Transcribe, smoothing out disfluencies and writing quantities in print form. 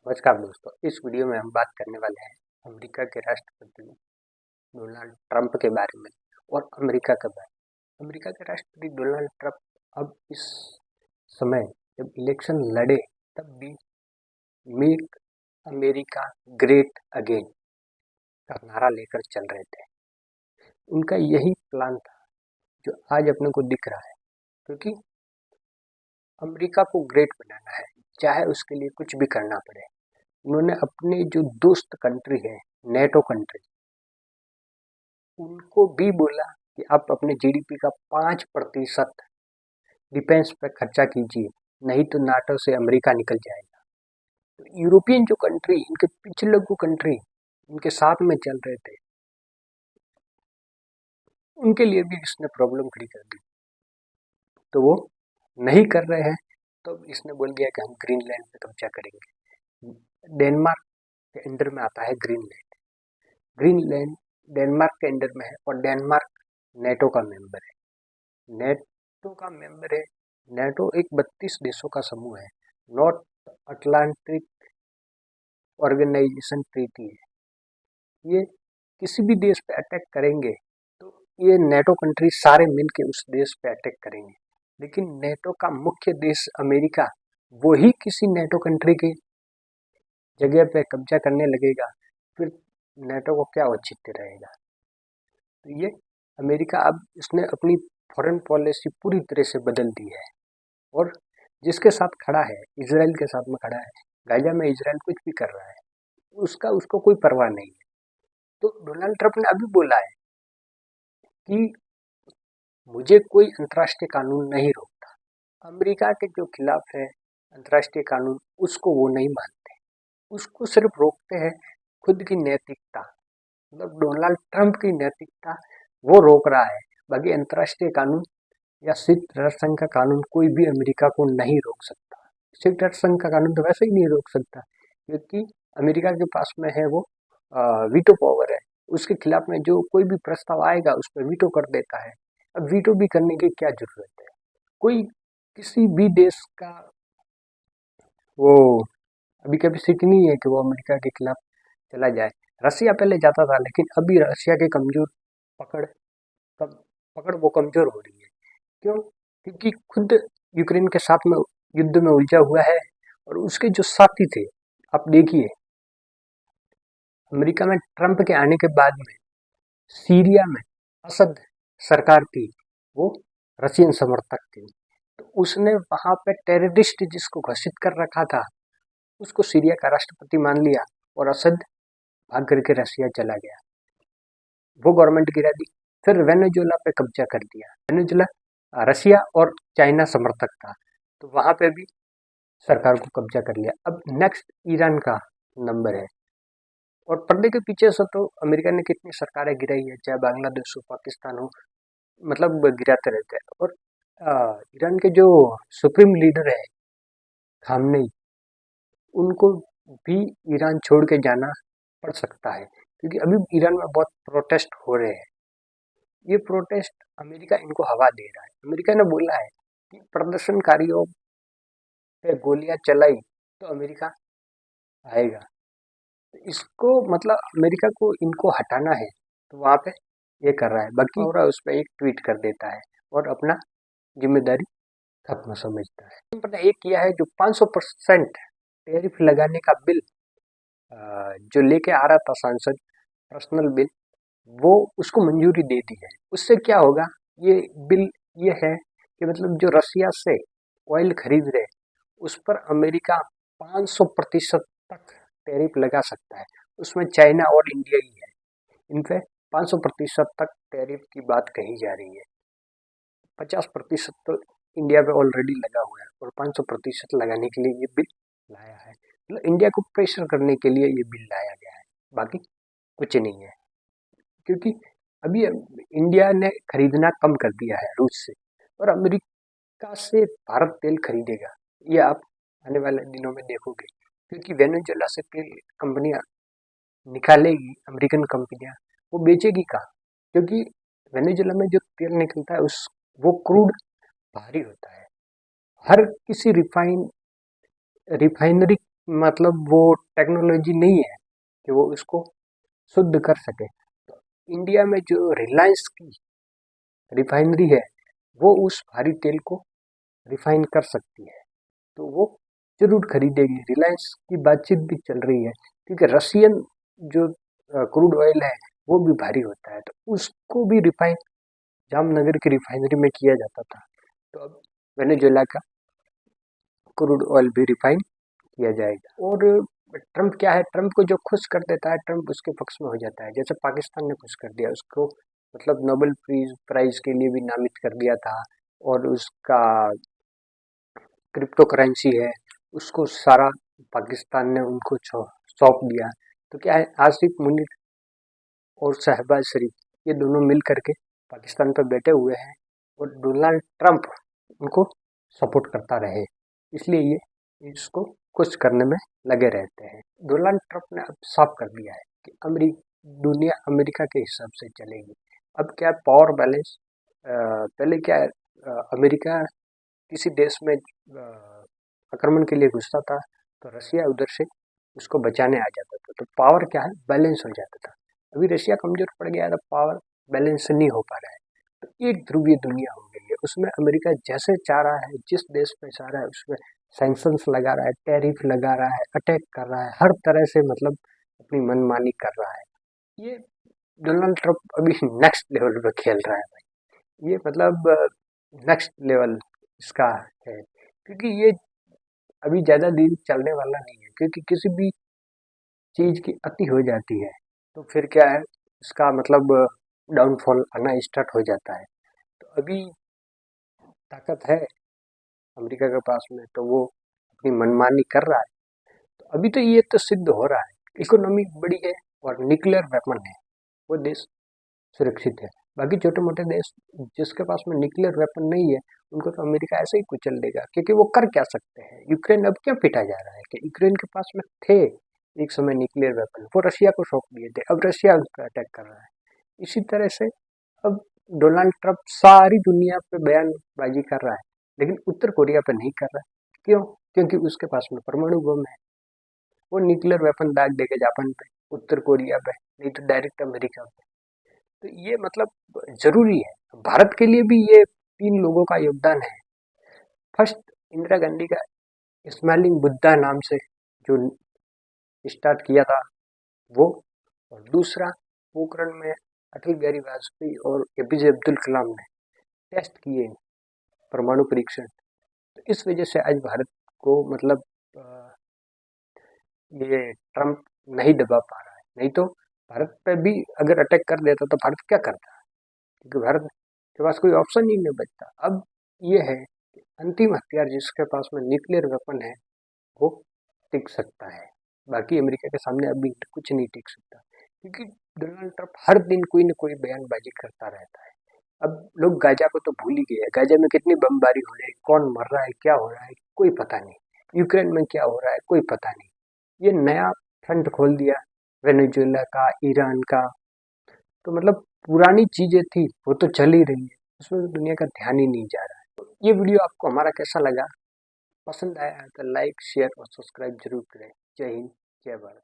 नमस्कार दोस्तों, इस वीडियो में हम बात करने वाले हैं अमेरिका के राष्ट्रपति डोनाल्ड ट्रंप के बारे में और अमेरिका के बारे में। अमेरिका के राष्ट्रपति डोनाल्ड ट्रंप अब इस समय जब इलेक्शन लड़े तब भी मेक अमेरिका ग्रेट अगेन का नारा लेकर चल रहे थे। उनका यही प्लान था जो आज अपने को दिख रहा है, क्योंकि अमेरिका को ग्रेट बनाना है, चाहे उसके लिए कुछ भी करना पड़े। उन्होंने अपने जो दोस्त कंट्री है, नेटो कंट्री, उनको भी बोला कि आप अपने जीडीपी का 5% डिफेंस पे खर्चा कीजिए, नहीं तो नाटो से अमेरिका निकल जाएगा। तो यूरोपियन जो कंट्री, इनके पिछले को कंट्री इनके साथ में चल रहे थे, उनके लिए भी इसने प्रॉब्लम खड़ी कर दी। तो वो नहीं कर रहे हैं, तो इसने बोल दिया कि हम ग्रीनलैंड पे कब्जा करेंगे। डेनमार्क के अंडर में आता है ग्रीनलैंड। ग्रीनलैंड डेनमार्क के अंडर में है और डेनमार्क नेटो का मेंबर है। नेटो का मेंबर है। नेटो एक 32 देशों का समूह है। नॉर्थ अटलांटिक ऑर्गेनाइजेशन ट्रीटी है। ये किसी भी देश पे अटैक करेंगे तो ये नेटो कंट्री सारे मिलके उस देश पे अटैक करेंगे। लेकिन नेटो का मुख्य देश अमेरिका, वो ही किसी नेटो कंट्री के जगह पे कब्जा करने लगेगा, फिर नेटो को क्या औचित्य रहेगा। तो ये अमेरिका अब इसने अपनी फॉरेन पॉलिसी पूरी तरह से बदल दी है और जिसके साथ खड़ा है, इजराइल के साथ में खड़ा है। गाजा में इजराइल कुछ भी कर रहा है, उसको कोई परवाह नहीं है। तो डोनाल्ड ट्रंप ने अभी बोला है कि मुझे कोई अंतर्राष्ट्रीय कानून नहीं रोकता। अमेरिका के जो खिलाफ है अंतर्राष्ट्रीय कानून, उसको वो नहीं मानते। उसको सिर्फ रोकते हैं खुद की नैतिकता, मतलब डोनाल्ड ट्रंप की नैतिकता वो रोक रहा है। बाकी अंतर्राष्ट्रीय कानून या संयुक्त राष्ट्र संघ का कानून कोई भी अमेरिका को नहीं रोक सकता। संयुक्त राष्ट्र संघ का कानून तो वैसे ही नहीं रोक सकता, क्योंकि अमेरिका के पास में है वो वीटो पावर है। उसके खिलाफ में जो कोई भी प्रस्ताव आएगा उस पर वीटो कर देता है। अब वीटो भी करने की क्या जरूरत है। कोई किसी भी देश का वो अभी कैपेसिटी नहीं है कि वो अमेरिका के खिलाफ चला जाए। रसिया पहले जाता था, लेकिन अभी रसिया के कमजोर पकड़ कम, पकड़ वो कमजोर हो रही है। क्यों? क्योंकि खुद यूक्रेन के साथ में युद्ध में उलझा हुआ है और उसके जो साथी थे, आप देखिए अमेरिका में ट्रंप के आने के बाद में सीरिया में असद सरकार थी, वो रशियन समर्थक थी। तो उसने वहां पे टेररिस्ट जिसको घोषित कर रखा था, उसको सीरिया का राष्ट्रपति मान लिया और असद भाग करके रसिया चला गया। वो गवर्नमेंट गिरा दी। फिर वेनेजुएला पे कब्जा कर दिया। वेनेजुएला रसिया और चाइना समर्थक था, तो वहां पे भी सरकार को कब्जा कर लिया। अब नेक्स्ट ईरान का नंबर है। और पर्दे के पीछे से तो अमेरिका ने कितनी सरकारें गिराई है, चाहे बांग्लादेश हो, पाकिस्तान हो, मतलब गिराते रहते हैं। और ईरान के जो सुप्रीम लीडर है खामनेई, उनको भी ईरान छोड़ के जाना पड़ सकता है, क्योंकि अभी ईरान में बहुत प्रोटेस्ट हो रहे हैं। ये प्रोटेस्ट अमेरिका इनको हवा दे रहा है। अमेरिका ने बोला है कि प्रदर्शनकारियों पे गोलियां चलाई तो अमेरिका आएगा। तो इसको मतलब अमेरिका को इनको हटाना है, तो वहां पे ये कर रहा है। बाकी और उस पर एक ट्वीट कर देता है और अपना जिम्मेदारी खत्म समझता है। पता एक किया है जो 500% टैरिफ लगाने का बिल जो लेके आ रहा था सांसद, पर्सनल बिल, वो उसको मंजूरी दे दी है। उससे क्या होगा, ये बिल ये है कि मतलब जो रसिया से ऑयल खरीद रहे, उस पर अमेरिका 500% तक टैरिफ लगा सकता है। उसमें चाइना और इंडिया ही है। इन पे 500% तक टैरिफ की बात कही जा रही है। 50% तो इंडिया पे ऑलरेडी लगा हुआ है और 500% लगाने के लिए ये बिल लाया है। मतलब इंडिया को प्रेशर करने के लिए ये बिल लाया गया है, बाकी कुछ नहीं है। क्योंकि अभी इंडिया ने खरीदना कम कर दिया है रूस से, और अमेरिका से भारत तेल खरीदेगा, ये आप आने वाले दिनों में देखोगे। क्योंकि वेनेजुएला से तेल कंपनियां निकालेगी, अमेरिकन कंपनियां, वो बेचेगी कहाँ? क्योंकि वेनेजुएला में जो तेल निकलता है उस वो क्रूड भारी होता है। हर किसी रिफाइनरी मतलब वो टेक्नोलॉजी नहीं है कि वो इसको शुद्ध कर सके। तो इंडिया में जो रिलायंस की रिफाइनरी है वो उस भारी तेल को रिफाइन कर सकती है, तो वो जरूर खरीदेगी। रिलायंस की बातचीत भी चल रही है, क्योंकि रशियन जो क्रूड ऑयल है वो भी भारी होता है, तो उसको भी रिफाइन जामनगर की रिफाइनरी में किया जाता था। तो अब वेनेजुएला का क्रूड ऑयल भी रिफाइन किया जाएगा। और ट्रम्प क्या है, ट्रम्प को जो खुश कर देता है ट्रम्प उसके पक्ष में हो जाता है। जैसे पाकिस्तान ने खुश कर दिया उसको, मतलब नोबेल प्राइज के लिए भी नामित कर दिया था, और उसका क्रिप्टो करेंसी है उसको सारा पाकिस्तान ने उनको सौंप दिया। तो क्या है, आसिफ मुनीर और शहबाज शरीफ ये दोनों मिल करके पाकिस्तान पर बैठे हुए हैं, और डोनाल्ड ट्रंप उनको सपोर्ट करता रहे, इसलिए ये इसको खुश करने में लगे रहते हैं। डोनाल्ड ट्रंप ने अब साफ कर दिया है कि दुनिया अमेरिका के हिसाब से चलेगी। अब क्या पावर बैलेंस, पहले क्या है, अमेरिका किसी देश में आक्रमण के लिए घुसता था तो रशिया उधर से उसको बचाने आ जाता था, तो पावर क्या है बैलेंस हो जाता था। अभी रशिया कमजोर पड़ गया है तो पावर बैलेंस नहीं हो पा रहा है, तो एक ध्रुवीय दुनिया हो गई है। उसमें अमेरिका जैसे चाह रहा है, जिस देश पे चाह रहा है उसमें सैंक्शंस लगा रहा है, टैरिफ लगा रहा है, अटैक कर रहा है, हर तरह से मतलब अपनी मनमानी कर रहा है। ये डोनाल्ड ट्रंप अभी नेक्स्ट लेवल पे खेल रहा है भाई, ये मतलब नेक्स्ट लेवल इसका है, क्योंकि ये अभी ज़्यादा दिन चलने वाला नहीं है, क्योंकि किसी भी चीज़ की अति हो जाती है तो फिर क्या है, इसका मतलब डाउनफॉल आना स्टार्ट हो जाता है। तो अभी ताकत है अमेरिका के पास में, तो वो अपनी मनमानी कर रहा है। तो अभी तो ये तो सिद्ध हो रहा है, इकोनॉमी बड़ी है और न्यूक्लियर वेपन है, वो देश सुरक्षित है। बाकी छोटे मोटे देश जिसके पास में न्यूक्लियर वेपन नहीं है उनको तो अमेरिका ऐसे ही कुचल देगा, क्योंकि वो कर क्या सकते हैं। यूक्रेन अब क्यों पिटा जा रहा है कि यूक्रेन के पास में थे एक समय न्यूक्लियर वेपन, वो रशिया को सौंप दिए थे, अब रशिया उस पर अटैक कर रहा है। इसी तरह से अब डोनाल्ड ट्रंप सारी दुनिया पे बयानबाजी कर रहा है, लेकिन उत्तर कोरिया पे नहीं कर रहा है। क्यों? क्योंकि उसके पास में परमाणु बम है, वो न्यूक्लियर वेपन दाग देगा जापान पे, उत्तर कोरिया पे, नहीं तो डायरेक्ट अमेरिका पे। तो ये मतलब जरूरी है भारत के लिए भी, ये तीन लोगों का योगदान है। फर्स्ट इंदिरा गांधी का स्माइलिंग बुद्धा नाम से जो स्टार्ट किया था वो, और दूसरा पोखरण में अटल बिहारी वाजपेयी और एपीजे अब्दुल कलाम ने टेस्ट किए परमाणु परीक्षण। तो इस वजह से आज भारत को मतलब ये ट्रम्प नहीं दबा पा रहा है, नहीं तो भारत पे भी अगर अटैक कर देता तो भारत क्या करता, क्योंकि भारत के पास कोई ऑप्शन ही नहीं बचता। अब ये है कि अंतिम हथियार जिसके पास में न्यूक्लियर वेपन है वो टिक सकता है, बाकी अमेरिका के सामने अभी कुछ नहीं टिक सकता, क्योंकि डोनाल्ड ट्रंप हर दिन कोई न कोई बयानबाजी करता रहता है। अब लोग गाजा को तो भूल ही गए हैं, गाजा में कितनी बमबारी हो रही है, कौन मर रहा है, क्या हो रहा है कोई पता नहीं, यूक्रेन में क्या हो रहा है कोई पता नहीं। ये नया फ्रंट खोल दिया वेनेजुएला का, ईरान का, तो मतलब पुरानी चीजें थी वो तो चल ही रही है, उसमें तो दुनिया का ध्यान ही नहीं जा रहा है। तो ये वीडियो आपको हमारा कैसा लगा, पसंद आया है तो लाइक शेयर और सब्सक्राइब जरूर करें। जय हिंद, जय भारत।